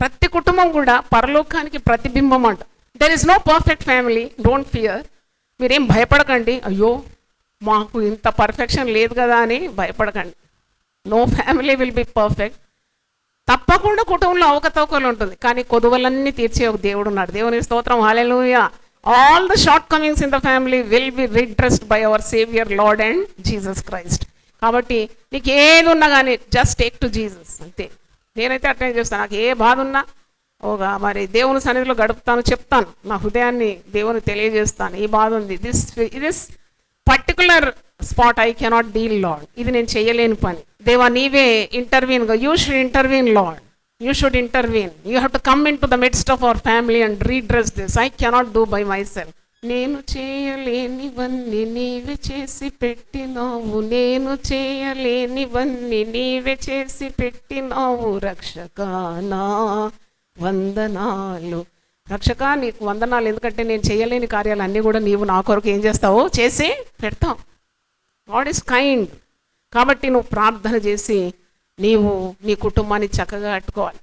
ప్రతి కుటుంబం కూడా పరలోకానికి ప్రతిబింబం అంట. There is no perfect family, don't fear. మీరేం భయపడకండి, అయ్యో మాకు ఇంత పర్ఫెక్షన్ లేదు కదా అని భయపడకండి. No family will be perfect. తప్పకుండా కుటుంబంలో అవకతవకలు ఉంటుంది, కానీ కొదువలన్నీ తీర్చే ఒక దేవుడు ఉన్నాడు. దేవుని స్తోత్రం, హల్లెలూయా. All the shortcomings in the family will be redressed by our saviour lord and Jesus Christ. కాబట్టి నీకు ఏది ఉన్నా కానీ జస్ట్ టేక్ టు జీసస్ అంతే. నేనైతే అట్లనే చేస్తాను. నాకు ఏ బాధ ఉన్నా మరి దేవుని సన్నిధిలో గడుపుతాను, చెప్తాను, నా హృదయాన్ని దేవుని తెలియజేస్తాను. ఈ బాధ ఉంది, this particular spot I cannot deal lord, ఇది నేను చేయలేని పని. దేవా నీవే intervene, you should intervene lord, you should intervene. You have to come into the midst of our family and redress this. I cannot do by myself. నేను చేయలేనివన్నీ నీవే చేసి పెట్టినావు, నేను చేయలేనివన్నీ నీవే చేసి పెట్టినావు రక్షకానా వందనాలు. రక్షక నీకు వందనాలు, ఎందుకంటే నేను చేయలేని కార్యాలు అన్నీ కూడా నీవు నా కొరకు ఏం చేస్తావు, చేసి పెడతావు. God is kind. కాబట్టి నువ్వు ప్రార్థన చేసి నీవు నీ కుటుంబాన్ని చక్కగా కట్టుకోవాలి.